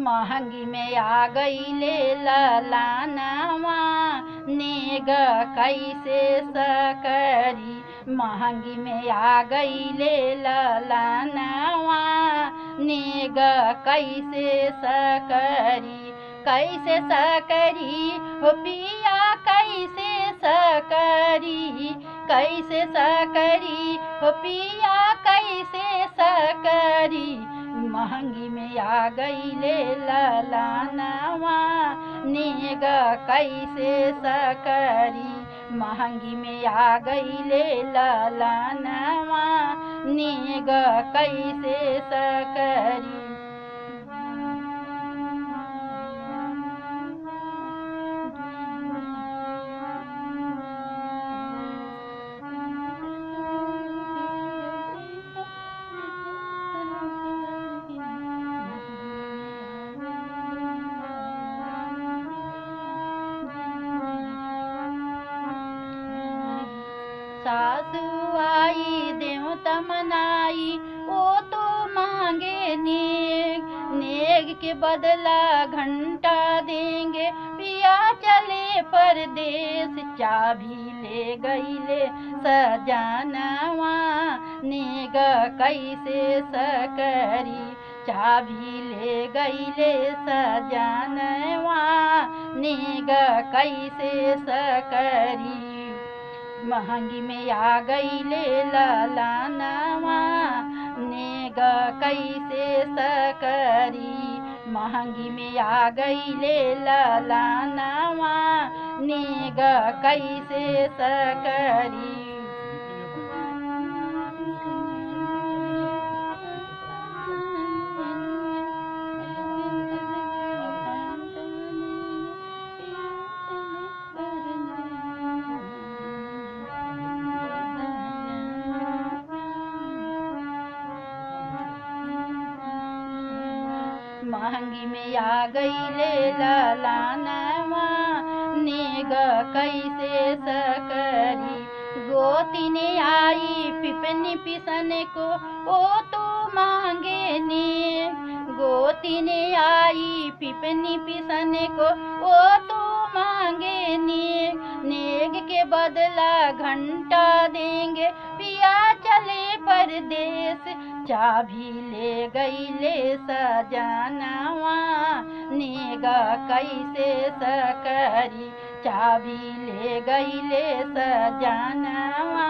महंगी में आ गईले ललानवा, नेग कैसे सकरी। महंगी में आ गईले ललानवा, नेग कैसे सकरी। कैसे सकरी हो पिया कैसे सकरी, कैसे सकरी हो पिया कैसे सकरी। महंगी में आ गईले ललानवा, नेग कैसे सकरी। महंगी में आ गईले ललानवा, नेग कैसे सकरी। सासु आई देवता मनाई, वो तो मांगे नेग। नेग के बदला घंटा देंगे, पिया चले परदेश। चाबी ले गईले सजानवा, नेग कैसे सकरी। चाबी ले गईले सजानवा, नेग कैसे सकरी। महंगी में आ गईले ललानवा, नेग कैसे सकरी। महंगी में आ गईले ललानवा, नेग कैसे सकरी। महंगी में आ गईले ललानवा, नेग कैसे सकरी। गोतिनी आई पिपनी पिसन को, ओ तो मांगे नेग। गोतिनी आई पिपनी पिसन को, ओ तो मांगे नेग। नेग के बदला घंटा देंगे, पिया चले परदेश। चाबी ले गईले सजानवा, नेग कैसे सकरी। चाबी ले गईले सजानवा,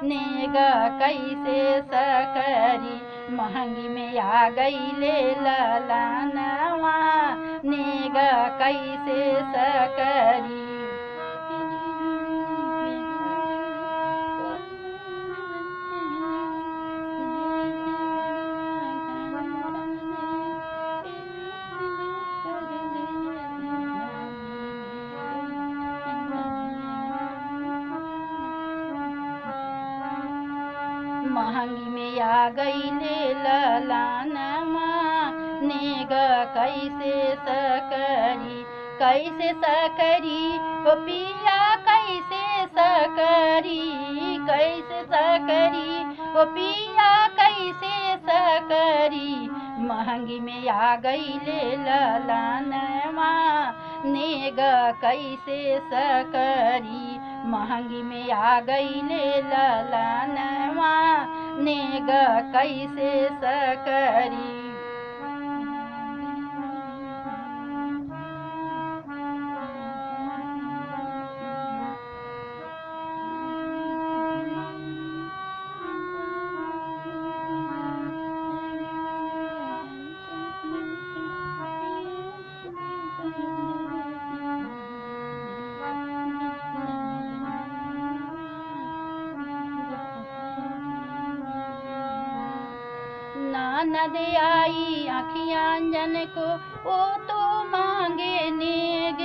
नेग कैसे सकरी। महंगी में आ गईले ललानवा, नेग कैसे सकरी। महंगी में आ गईले ललानवा, नेग कैसे सकरी। कैसे सकरी हो पिया कैसे सकरी। कैसे सकरी हो पिया कैसे सकरी। महंगी में आ गईले ललानवा, नेग कैसे सकरी। महंगी में आ गईले ललानवा, नेग कैसे सकरी। ननद आई आँखियांजन को, ओ तो मांगे नेग।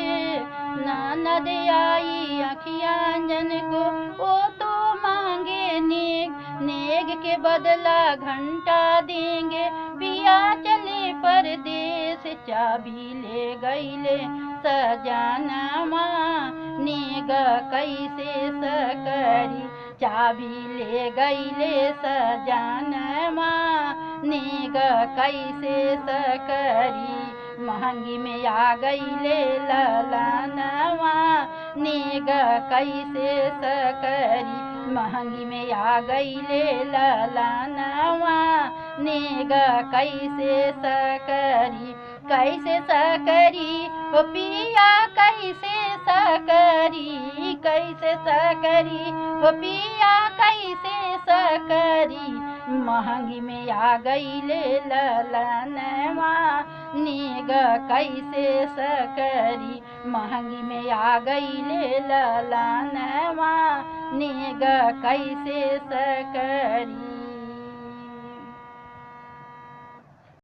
ननद आई आँखियांजन को, ओ तो मांगे नेग। नेग के बदला घंटा देंगे, पिया चले परदेश। चाबी ले गईले सजानवा, नेग कैसे सकरी। चाबी ले गईले सजानवा, नेग कैसे सकरी। महंगी में आ गईले ललनवा नेग कैसे सकरी महंगी में आ गईले ललनवा नेग कैसे सकरी कैसे सकरी ओ पिया कैसे सकरी कैसे सकरी ओ पिया कैसे सकरी महंगी में आ गईले ललनवा नेग कैसे सकरी महंगी में आ गईले ललनवा नेग कैसे सकरी।